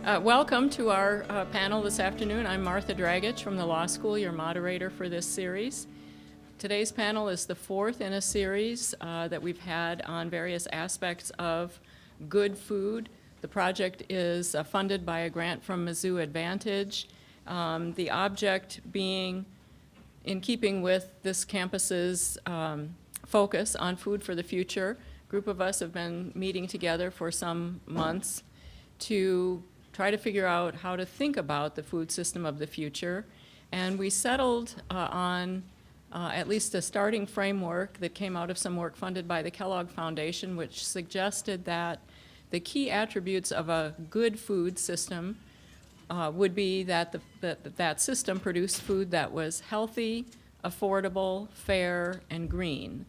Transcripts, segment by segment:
Welcome to our panel this afternoon. I'm Martha Dragich from the Law School, your moderator for this series. Today's panel is the fourth in a series that we've had on various aspects of good food. The project is funded by a grant from Mizzou Advantage. The object being in keeping with this campus's focus on food for the future. A group of us have been meeting together for some months to try to figure out how to think about the food system of the future. And we settled on at least a starting framework that came out of some work funded by the Kellogg Foundation, which suggested that the key attributes of a good food system would be that that system produced food that was healthy, affordable, fair, and green.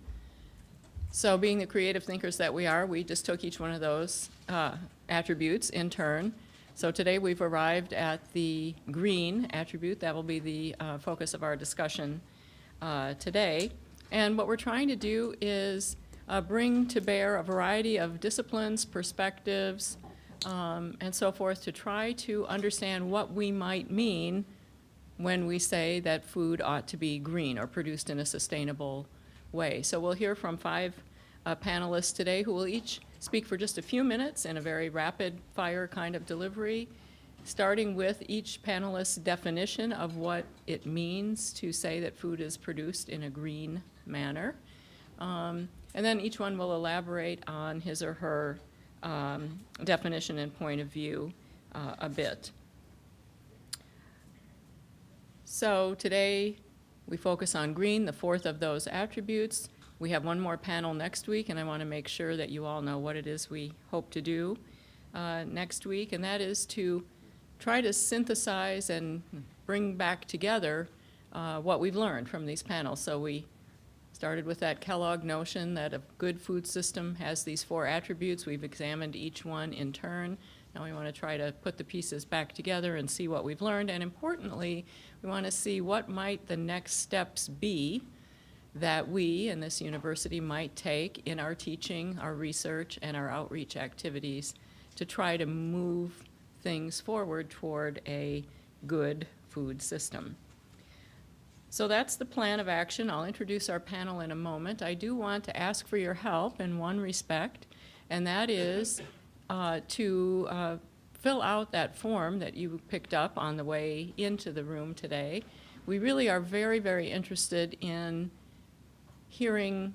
So being the creative thinkers that we are, we just took each one of those attributes in turn. So today we've arrived at the green attribute. That will be the focus of our discussion today. And what we're trying to do is bring to bear a variety of disciplines, perspectives, and so forth to try to understand what we might mean when we say that food ought to be green or produced in a sustainable way. So we'll hear from five panelists today who will each speak for just a few minutes in a very rapid fire kind of delivery, starting with each panelist's definition of what it means to say that food is produced in a green manner. And then each one will elaborate on his or her definition and point of view a bit. So today we focus on green, the fourth of those attributes. We have one more panel next week, and I want to make sure that you all know what it is we hope to do next week, and that is to try to synthesize and bring back together what we've learned from these panels. So we started with that Kellogg notion that a good food system has these four attributes. We've examined each one in turn. Now we want to try to put the pieces back together and see what we've learned, and importantly, we want to see what might the next steps be that we in this university might take in our teaching, our research, and our outreach activities to try to move things forward toward a good food system. So that's the plan of action. I'll introduce our panel in a moment. I do want to ask for your help in one respect, and that is to fill out that form that you picked up on the way into the room today. We really are very, very interested in hearing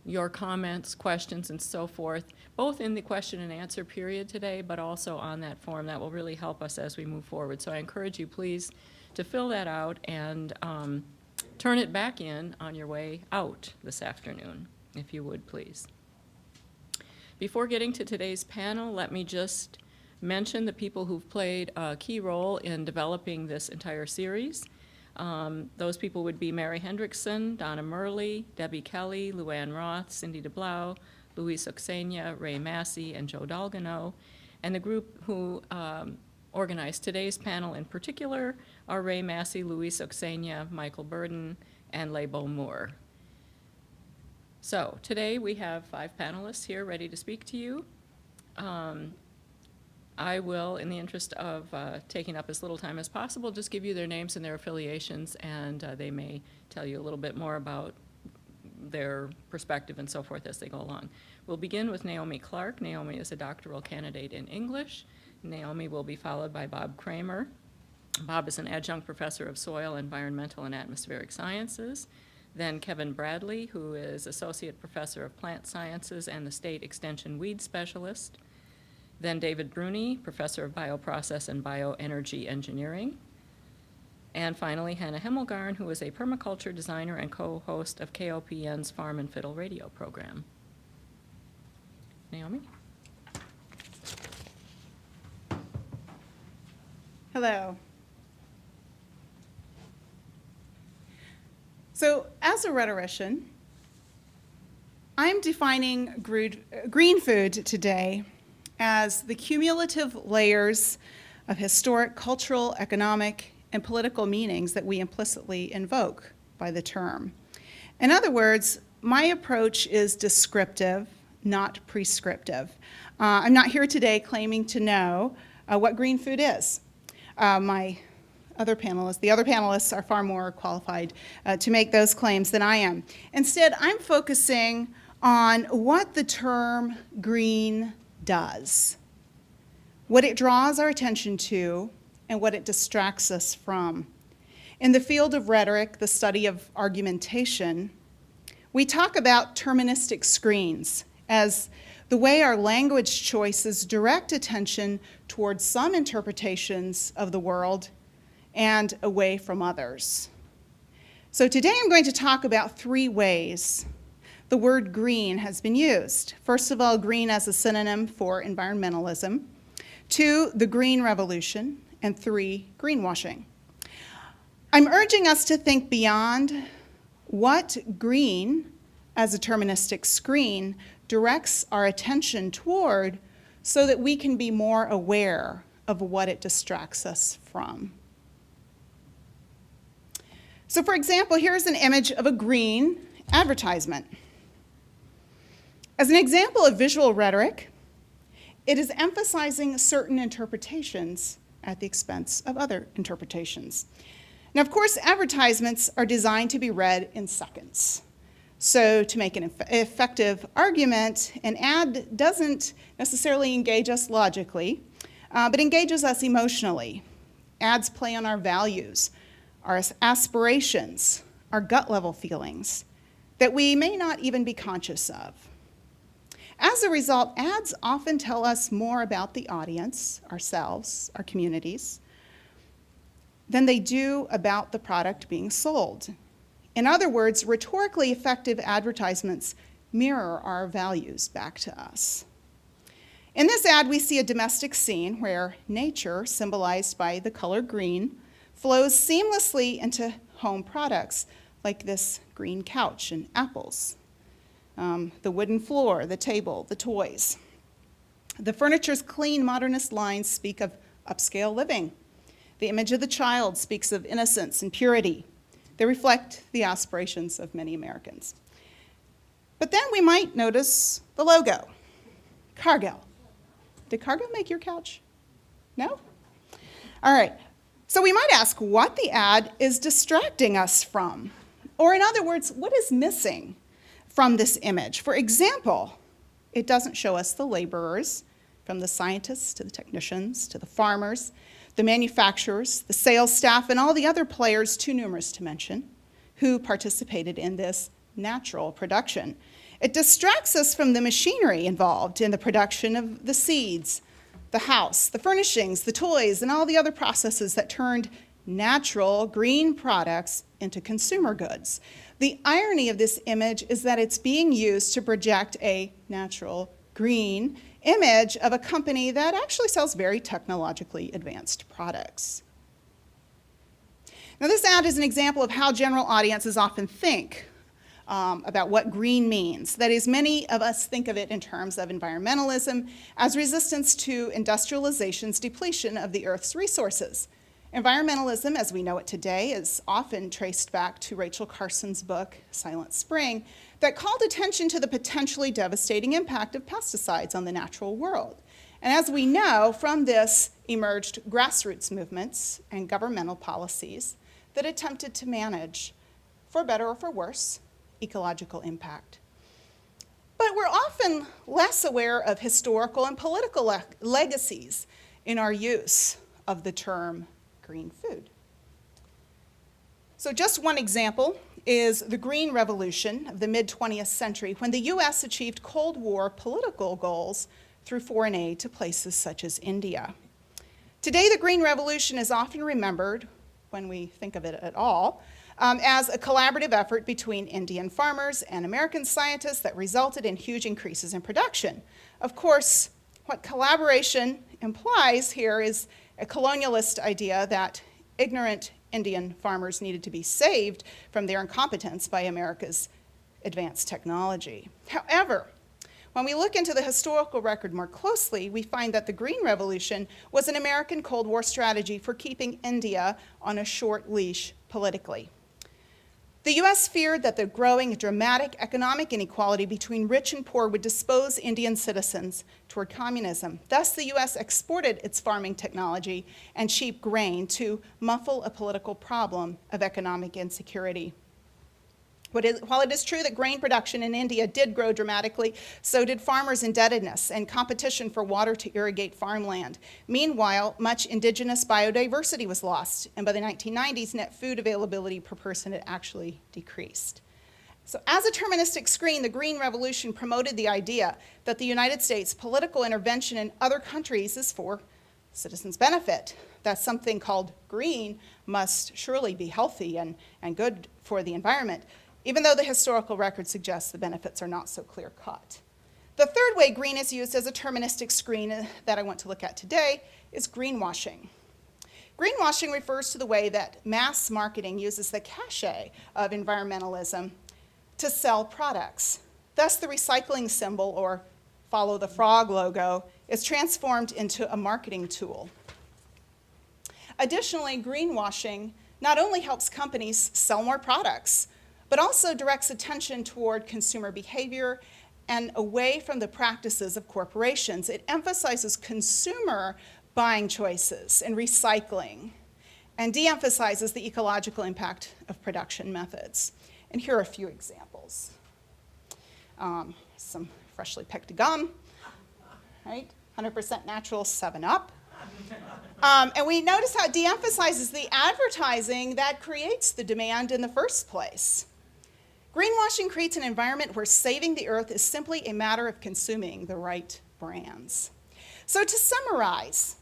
your comments, questions, and so forth, both in the question and answer period today, but also on that form. That will really help us as we move forward. So I encourage you, please, to fill that out and turn it back in on your way out this afternoon, if you would, please. Before getting to today's panel, let me just mention the people who've played a key role in developing this entire series. Those people would be Mary Hendrickson, Donna Murley, Debbie Kelly, Luann Roth, Cindy DeBlau, Luis Oxenia, Ray Massey, and Joe Dalgano. And the group who organized today's panel in particular are Ray Massey, Luis Oxenia, Michael Burden, and Lebo Moore. So today we have five panelists here ready to speak to you. I will, in the interest of taking up as little time as possible, just give you their names and their affiliations, and they may tell you a little bit more about their perspective and so forth as they go along. We'll begin with Naomi Clark. Naomi is a doctoral candidate in English. Naomi will be followed by Bob Kramer. Bob is an adjunct professor of soil, environmental, and atmospheric sciences. Then Kevin Bradley, who is associate professor of plant sciences and the state extension weed specialist. Then David Bruni, professor of bioprocess and bioenergy engineering. And finally, Hannah Hemmelgarn, who is a permaculture designer and co-host of KOPN's Farm and Fiddle radio program. Naomi? Hello. So, as a rhetorician, I'm defining green food today as the cumulative layers of historic, cultural, economic, and political meanings that we implicitly invoke by the term. In other words, my approach is descriptive, not prescriptive. I'm not here today claiming to know what green food is. The other panelists are far more qualified to make those claims than I am. Instead, I'm focusing on what the term green does, what it draws our attention to, and what it distracts us from. In the field of rhetoric, the study of argumentation, we talk about terministic screens as the way our language choices direct attention towards some interpretations of the world and away from others. So today I'm going to talk about 3 ways the word green has been used. First of all, green as a synonym for environmentalism. 2, the green revolution. And 3, greenwashing. I'm urging us to think beyond what green as a terministic screen directs our attention toward so that we can be more aware of what it distracts us from. So for example, here's an image of a green advertisement. As an example of visual rhetoric, it is emphasizing certain interpretations at the expense of other interpretations. Now, of course, advertisements are designed to be read in seconds. So to make an effective argument, an ad doesn't necessarily engage us logically, but engages us emotionally. Ads play on our values, our aspirations, our gut-level feelings that we may not even be conscious of. As a result, ads often tell us more about the audience, ourselves, our communities, than they do about the product being sold. In other words, rhetorically effective advertisements mirror our values back to us. In this ad, we see a domestic scene where nature, symbolized by the color green, flows seamlessly into home products like this green couch and apples. The wooden floor, the table, the toys. The furniture's clean modernist lines speak of upscale living. The image of the child speaks of innocence and purity. They reflect the aspirations of many Americans. But then we might notice the logo, Cargill. Did Cargill make your couch? No? All right. So we might ask what the ad is distracting us from. Or in other words, what is missing from this image? For example, it doesn't show us the laborers, from the scientists to the technicians to the farmers, the manufacturers, the sales staff, and all the other players, too numerous to mention, who participated in this natural production. It distracts us from the machinery involved in the production of the seeds, the house, the furnishings, the toys, and all the other processes that turned natural green products into consumer goods. The irony of this image is that it's being used to project a natural green image of a company that actually sells very technologically advanced products. Now, this ad is an example of how general audiences often think about what green means. That is, many of us think of it in terms of environmentalism as resistance to industrialization's depletion of the Earth's resources. Environmentalism, as we know it today, is often traced back to Rachel Carson's book, Silent Spring, that called attention to the potentially devastating impact of pesticides on the natural world. And as we know, from this emerged grassroots movements and governmental policies that attempted to manage, for better or for worse, ecological impact. But we're often less aware of historical and political legacies in our use of the term green food. So just one example is the Green Revolution of the mid-20th century, when the US achieved Cold War political goals through foreign aid to places such as India. Today, the Green Revolution is often remembered, when we think of it at all, as a collaborative effort between Indian farmers and American scientists that resulted in huge increases in production. Of course, what collaboration implies here is a colonialist idea that ignorant Indian farmers needed to be saved from their incompetence by America's advanced technology. However, when we look into the historical record more closely, we find that the Green Revolution was an American Cold War strategy for keeping India on a short leash politically. The US feared that the growing dramatic economic inequality between rich and poor would dispose Indian citizens toward communism. Thus, the US exported its farming technology and cheap grain to muffle a political problem of economic insecurity. While it is true that grain production in India did grow dramatically, so did farmers' indebtedness and competition for water to irrigate farmland. Meanwhile, much indigenous biodiversity was lost, and by the 1990s, net food availability per person had actually decreased. So as a deterministic screen, the Green Revolution promoted the idea that the United States' political intervention in other countries is for citizens' benefit, that something called green must surely be healthy and good for the environment, even though the historical record suggests the benefits are not so clear-cut. The third way green is used as a deterministic screen that I want to look at today is greenwashing. Greenwashing refers to the way that mass marketing uses the cachet of environmentalism to sell products. Thus, the recycling symbol, or follow the frog logo, is transformed into a marketing tool. Additionally, greenwashing not only helps companies sell more products, but also directs attention toward consumer behavior and away from the practices of corporations. It emphasizes consumer buying choices and recycling, and de-emphasizes the ecological impact of production methods. And here are a few examples. Some freshly picked gum, right? 100% natural 7-Up. And we notice how it de-emphasizes the advertising that creates the demand in the first place. Greenwashing creates an environment where saving the earth is simply a matter of consuming the right brands. So to summarize,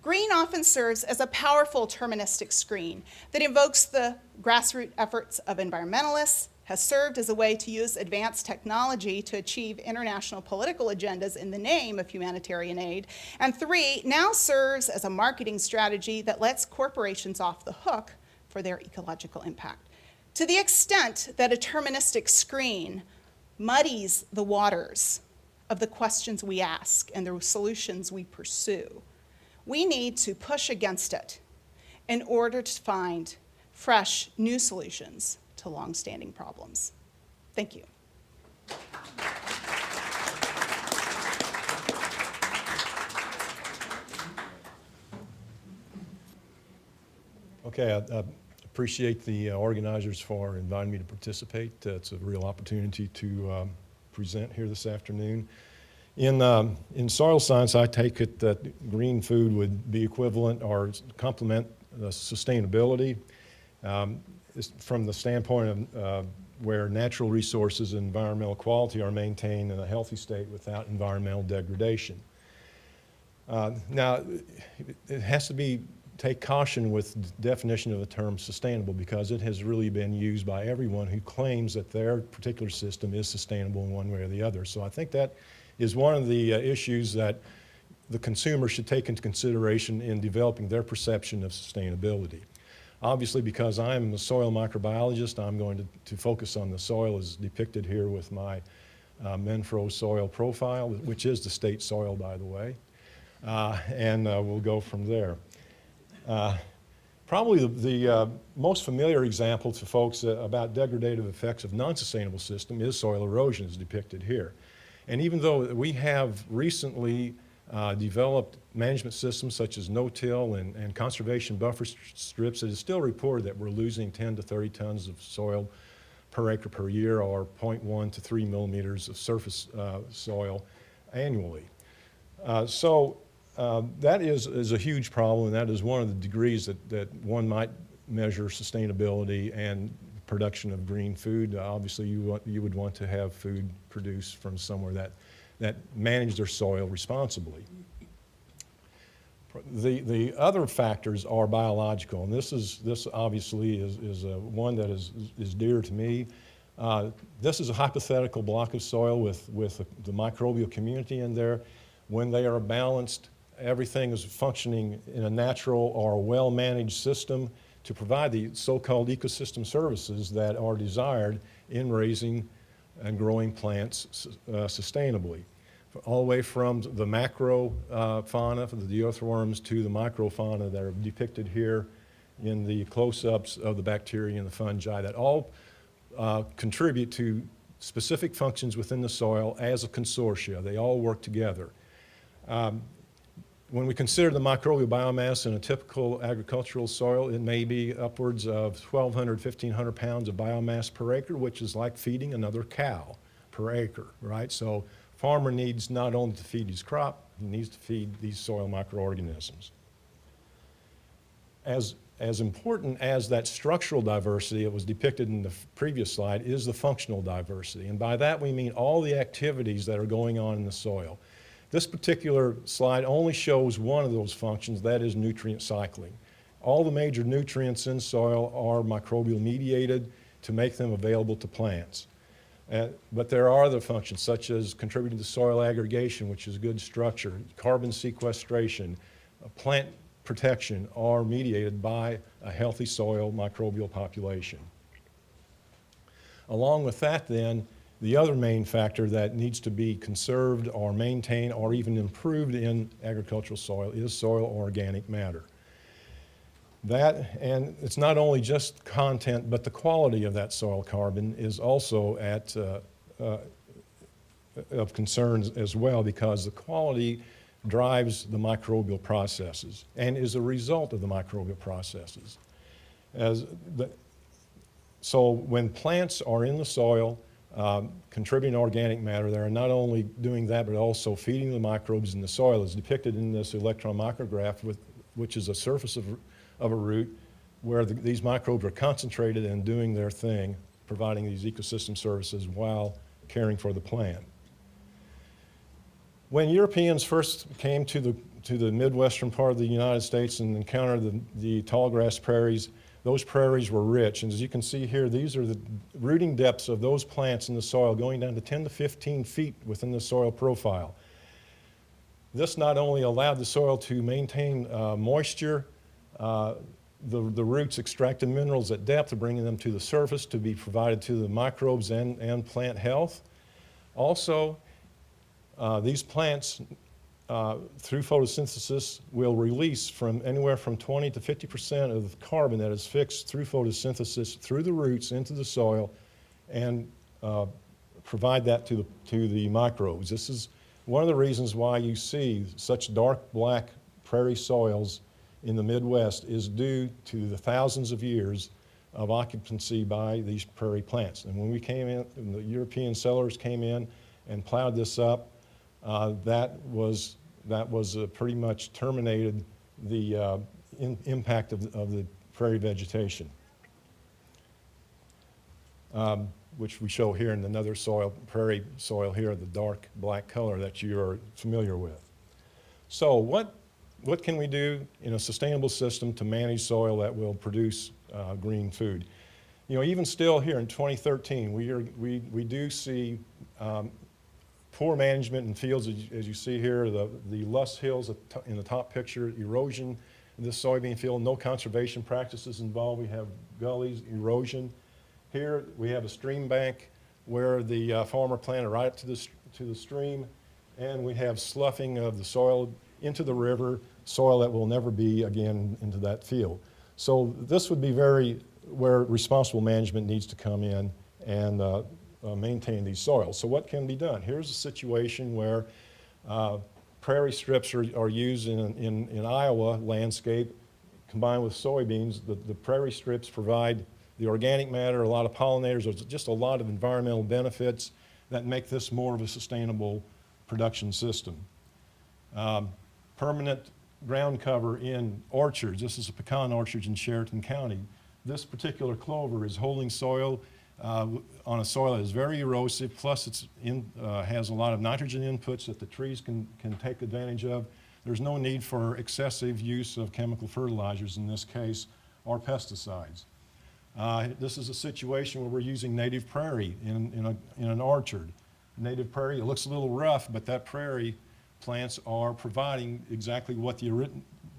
green often serves as a powerful deterministic screen that invokes the grassroots efforts of environmentalists, has served as a way to use advanced technology to achieve international political agendas in the name of humanitarian aid, and 3, now serves as a marketing strategy that lets corporations off the hook for their ecological impact. To the extent that a deterministic screen muddies the waters of the questions we ask and the solutions we pursue, we need to push against it in order to find fresh, new solutions to long-standing problems. Thank you. Okay, I appreciate the organizers for inviting me to participate. It's a real opportunity to present here this afternoon. In soil science, I take it that green food would be equivalent or complement sustainability from the standpoint of where natural resources and environmental quality are maintained in a healthy state without environmental degradation. Now, it has to take caution with the definition of the term sustainable, because it has really been used by everyone who claims that their particular system is sustainable in one way or the other. So I think that is one of the issues that the consumer should take into consideration in developing their perception of sustainability. Obviously, because I'm a soil microbiologist, I'm going to focus on the soil as depicted here with my Menfro soil profile, which is the state soil, by the way, and we'll go from there. Probably the most familiar example to folks about degradative effects of non-sustainable system is soil erosion, as depicted here. And even though we have recently developed management systems such as no-till and conservation buffer strips, it is still reported that we're losing 10 to 30 tons of soil per acre per year, or 0.1 to 3 millimeters of surface soil annually. That is a huge problem, and that is one of the degrees that one might measure sustainability and production of green food. Obviously, you would want to have food produced from somewhere that managed their soil responsibly. The other factors are biological, and this obviously is one that is dear to me. This is a hypothetical block of soil with the microbial community in there. When they are balanced, everything is functioning in a natural or a well-managed system to provide the so-called ecosystem services that are desired in raising and growing plants sustainably. All the way from the macro fauna, from the earthworms, to the microfauna that are depicted here in the close-ups of the bacteria and the fungi that all contribute to specific functions within the soil as a consortia. They all work together. When we consider the microbial biomass in a typical agricultural soil, it may be upwards of 1,200, 1,500 pounds of biomass per acre, which is like feeding another cow per acre, right? So farmer needs not only to feed his crop, he needs to feed these soil microorganisms. As important as that structural diversity that was depicted in the previous slide is the functional diversity. And by that we mean all the activities that are going on in the soil. This particular slide only shows one of those functions, that is nutrient cycling. All the major nutrients in soil are microbial mediated to make them available to plants. But there are other functions such as contributing to soil aggregation, which is good structure, carbon sequestration, plant protection are mediated by a healthy soil microbial population. Along with that then, the other main factor that needs to be conserved or maintained or even improved in agricultural soil is soil organic matter. That, and it's not only just content, but the quality of that soil carbon is also of concern as well, because the quality drives the microbial processes and is a result of the microbial processes. So when plants are in the soil, contributing organic matter, they're not only doing that, but also feeding the microbes in the soil, as depicted in this electron micrograph, which is a surface of a root where these microbes are concentrated and doing their thing, providing these ecosystem services while caring for the plant. When Europeans first came to the Midwestern part of the United States and encountered the tallgrass prairies, those prairies were rich. And as you can see here, these are the rooting depths of those plants in the soil going down to 10 to 15 feet within the soil profile. This not only allowed the soil to maintain moisture, the roots extracted minerals at depth, bringing them to the surface to be provided to the microbes and plant health. Also, these plants, through photosynthesis, will release from anywhere from 20 to 50% of the carbon that is fixed through photosynthesis through the roots into the soil and provide that to the microbes. This is one of the reasons why you see such dark black prairie soils in the Midwest is due to the thousands of years of occupancy by these prairie plants. And when we came in, when the European settlers came in and plowed this up, that was pretty much terminated the impact of the prairie vegetation, which we show here in another soil, prairie soil here, the dark black color that you are familiar with. So what can we do in a sustainable system to manage soil that will produce green food? You know, even still here in 2013, we do see poor management in fields, as you see here, the loess hills in the top picture, erosion in this soybean field, no conservation practices involved. We have gullies, erosion. Here we have a stream bank where the farmer planted right up to the stream, and we have sloughing of the soil into the river, soil that will never be again into that field. So this would be where responsible management needs to come in and maintain these soils. So what can be done? Here's a situation where prairie strips are used in Iowa landscape combined with soybeans. The prairie strips provide the organic matter, a lot of pollinators, there's just a lot of environmental benefits that make this more of a sustainable production system. Permanent ground cover in orchards. This is a pecan orchard in Sheraton County. This particular clover is holding soil on a soil that is very erosive, plus it has a lot of nitrogen inputs that the trees can take advantage of. There's no need for excessive use of chemical fertilizers in this case, or pesticides. This is a situation where we're using native prairie in an orchard. Native prairie, it looks a little rough, but that prairie plants are providing exactly what the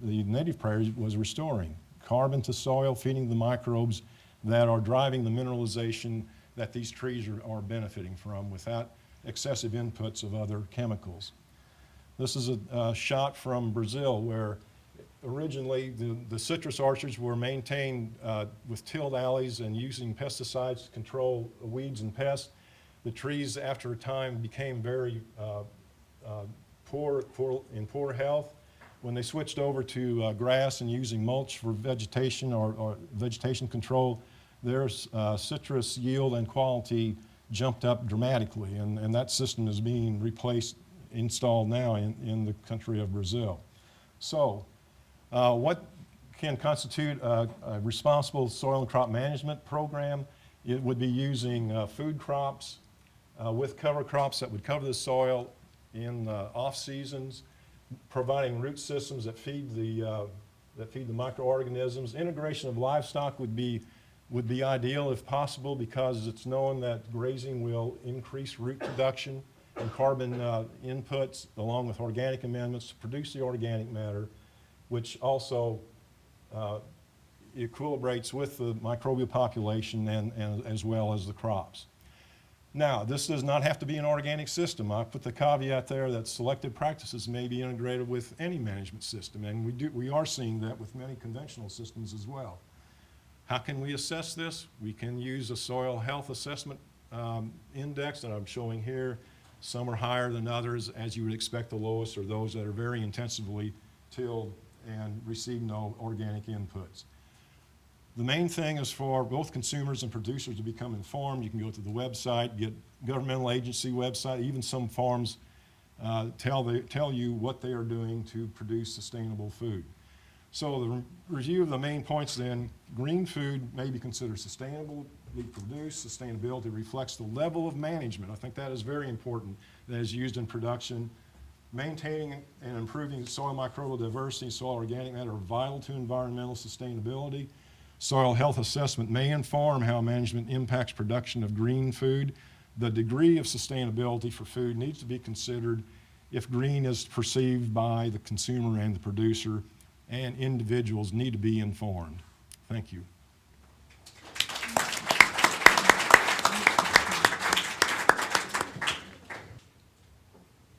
native prairie was restoring. Carbon to soil, feeding the microbes that are driving the mineralization that these trees are benefiting from without excessive inputs of other chemicals. This is a shot from Brazil where originally, the citrus orchards were maintained with tilled alleys and using pesticides to control weeds and pests. The trees, after a time, became very in poor health. When they switched over to grass and using mulch for vegetation or vegetation control, their citrus yield and quality jumped up dramatically, and that system is being installed now in the country of Brazil. So, what can constitute a responsible soil and crop management program? It would be using food crops with cover crops that would cover the soil in off seasons, providing root systems that feed the microorganisms. Integration of livestock would be ideal if possible, because it's known that grazing will increase root production and carbon inputs along with organic amendments to produce the organic matter, which also equilibrates with the microbial population and as well as the crops. Now, this does not have to be an organic system. I put the caveat there that selective practices may be integrated with any management system, and we are seeing that with many conventional systems as well. How can we assess this? We can use a soil health assessment index that I'm showing here. Some are higher than others. As you would expect, the lowest are those that are very intensively tilled and receive no organic inputs. The main thing is for both consumers and producers to become informed. You can go to the website, get governmental agency website, even some farms tell you what they are doing to produce sustainable food. So the review of the main points then: green food may be considered sustainably produced. Sustainability reflects the level of management. I think that is very important, that is used in production. Maintaining and improving soil microbial diversity and soil organic matter are vital to environmental sustainability. Soil health assessment may inform how management impacts production of green food. The degree of sustainability for food needs to be considered if green is perceived by the consumer and the producer, and individuals need to be informed. Thank you.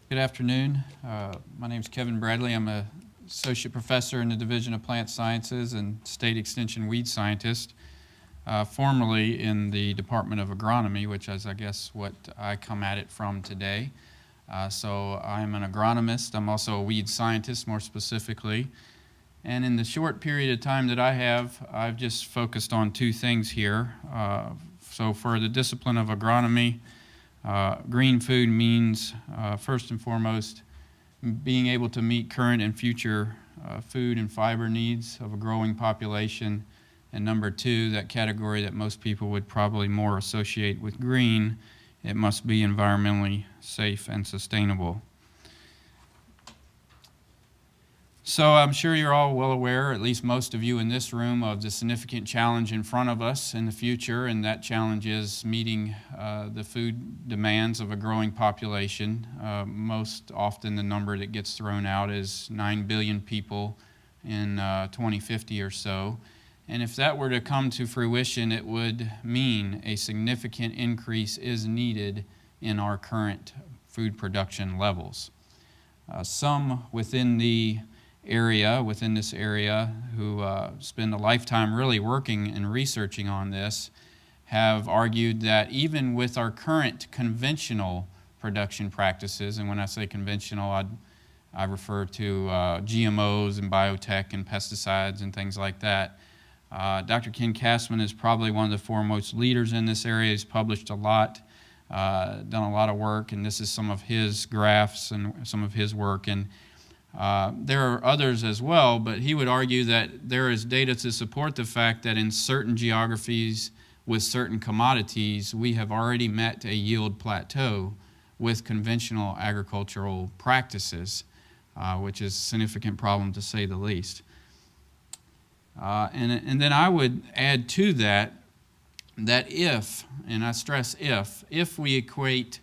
Good afternoon. My name is Kevin Bradley. I'm an associate professor in the Division of Plant Sciences and State Extension weed scientist, formerly in the Department of Agronomy, which is, I guess, what I come at it from today. So I'm an agronomist. I'm also a weed scientist, more specifically. And in the short period of time that I have, I've just focused on two things here. So for the discipline of agronomy, green food means, first and foremost, being able to meet current and future food and fiber needs of a growing population. And number two, that category that most people would probably more associate with green, it must be environmentally safe and sustainable. So I'm sure you're all well aware, at least most of you in this room, of the significant challenge in front of us in the future, and that challenge is meeting the food demands of a growing population. Most often the number that gets thrown out is 9 billion people in 2050 or so. And if that were to come to fruition, it would mean a significant increase is needed in our current food production levels. Some within this area who spend a lifetime really working and researching on this have argued that even with our current conventional production practices, and when I say conventional, I refer to GMOs and biotech and pesticides and things like that. Dr. King Sisman is probably one of the foremost leaders in this area. He's published a lot, done a lot of work, and this is some of his graphs and some of his work. And there are others as well, but he would argue that there is data to support the fact that in certain geographies with certain commodities, we have already met a yield plateau with conventional agricultural practices, which is a significant problem to say the least. And then I would add to that if, and I stress if we equate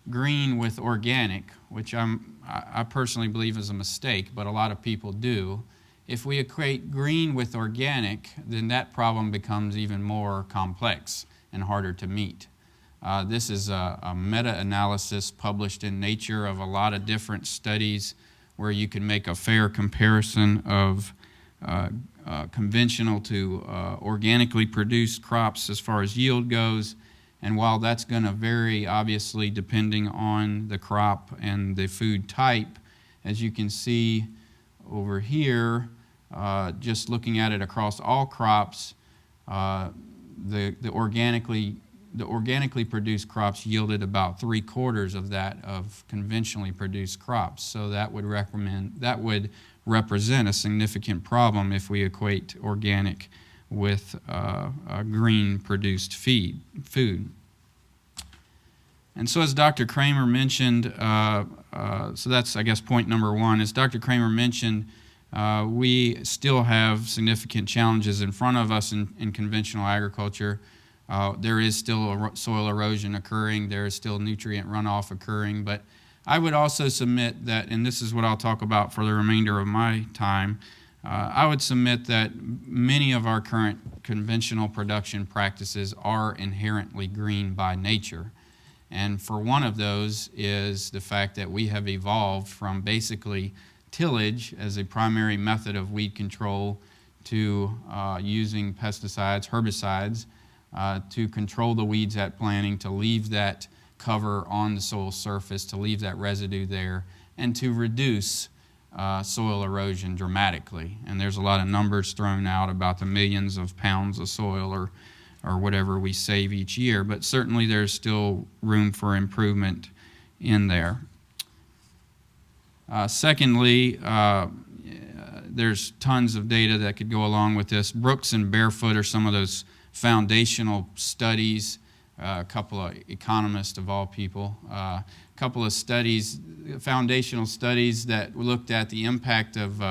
green with organic, which I personally believe is a mistake, but a lot of people do. If we equate green with organic, then that problem becomes even more complex and harder to meet. This is a meta-analysis published in Nature of a lot of different studies where you can make a fair comparison of conventional to organically produced crops as far as yield goes. And while that's going to vary, obviously, depending on the crop and the food type, as you can see over here, just looking at it across all crops, the organically produced crops yielded about 3/4 of that of conventionally produced crops. So that would represent a significant problem if we equate organic with green produced food. And so as Dr. Kramer mentioned, so that's, I guess, point number one. As Dr. Kramer mentioned, we still have significant challenges in front of us in conventional agriculture. There is still soil erosion occurring. There is still nutrient runoff occurring. But I would also submit that, and this is what I'll talk about for the remainder of my time, I would submit that many of our current conventional production practices are inherently green by nature. And for one of those is the fact that we have evolved from basically tillage as a primary method of weed control to using pesticides, herbicides, to control the weeds at planting, to leave that cover on the soil surface, to leave that residue there, and to reduce soil erosion dramatically. And there's a lot of numbers thrown out about the millions of pounds of soil or whatever we save each year, but certainly there's still room for improvement in there. Secondly, there's tons of data that could go along with this. Brooks and Barefoot are some of those foundational studies, a couple of economists of all people, a couple of studies, foundational studies that looked at the impact of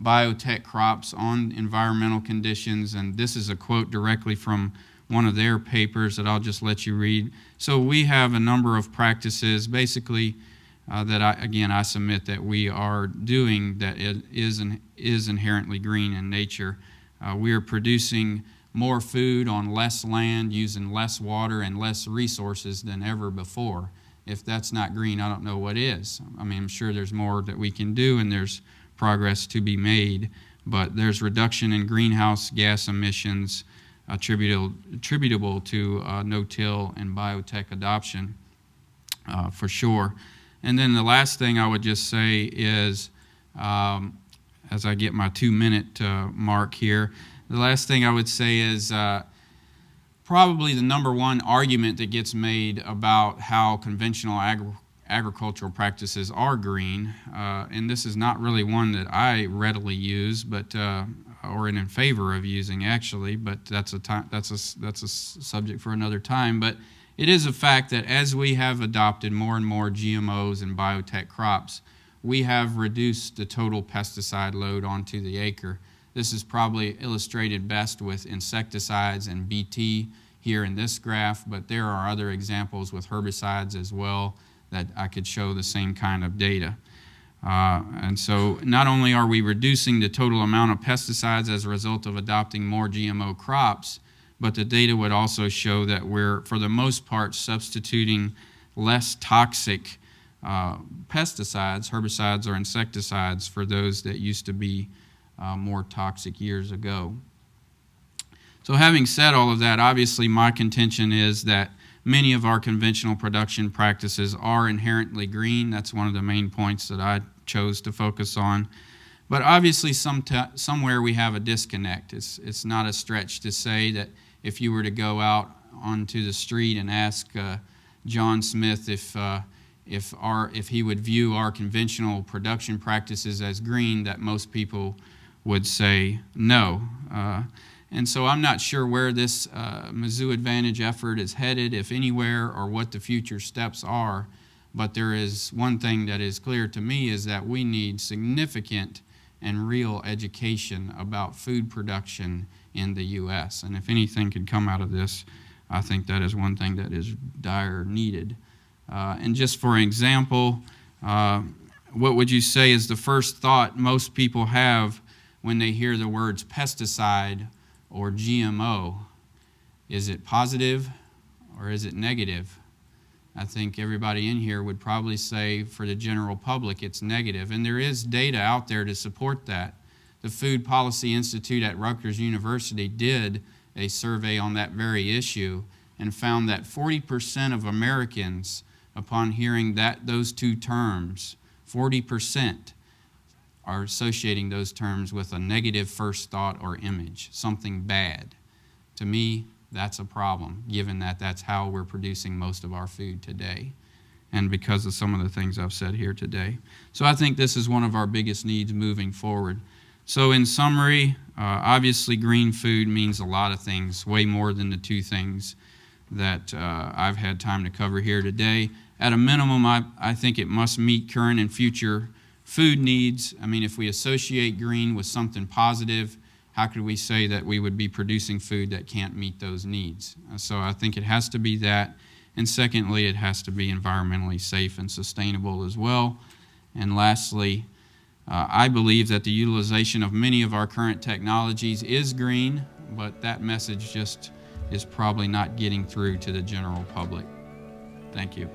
biotech crops on environmental conditions, and this is a quote directly from one of their papers that I'll just let you read. So we have a number of practices, basically, that I submit that we are doing that is inherently green in nature. We are producing more food on less land, using less water and less resources than ever before. If that's not green, I don't know what is. I mean, I'm sure there's more that we can do and there's progress to be made, but there's reduction in greenhouse gas emissions attributable to no-till and biotech adoption for sure. And then the last thing I would just say is, as I get my 2-minute mark here, the last thing I would say is probably the number one argument that gets made about how conventional agricultural practices are green, and this is not really one that I readily use, but or in favor of using actually, but that's a subject for another time. But it is a fact that as we have adopted more and more GMOs and biotech crops, we have reduced the total pesticide load onto the acre. This is probably illustrated best with insecticides and BT here in this graph, but there are other examples with herbicides as well that I could show the same kind of data. And so not only are we reducing the total amount of pesticides as a result of adopting more GMO crops, but the data would also show that we're, for the most part, substituting less toxic pesticides, herbicides or insecticides, for those that used to be more toxic years ago. So having said all of that, obviously my contention is that many of our conventional production practices are inherently green. That's one of the main points that I chose to focus on. But obviously somewhere we have a disconnect. It's not a stretch to say that if you were to go out onto the street and ask John Smith if he would view our conventional production practices as green, that most people would say no. And so I'm not sure where this Mizzou Advantage effort is headed, if anywhere, or what the future steps are. But there is one thing that is clear to me, is that we need significant and real education about food production in the U.S. And if anything could come out of this, I think that is one thing that is dire needed. And just for example, what would you say is the first thought most people have when they hear the words pesticide or GMO? Is it positive or is it negative? I think everybody in here would probably say, for the general public, it's negative. And there is data out there to support that. the Food Policy Institute at Rutgers University did a survey on that very issue and found that 40% of Americans, upon hearing those two terms, 40% are associating those terms with a negative first thought or image, something bad. To me, that's a problem, given that that's how we're producing most of our food today, and because of some of the things I've said here today. So I think this is one of our biggest needs moving forward. So in summary, obviously green food means a lot of things, way more than the two things that I've had time to cover here today. At a minimum, I think it must meet current and future food needs. I mean, if we associate green with something positive, how could we say that we would be producing food that can't meet those needs? So I think it has to be that. And secondly, it has to be environmentally safe and sustainable as well. And lastly, I believe that the utilization of many of our current technologies is green, but that message just is probably not getting through to the general public. Thank you.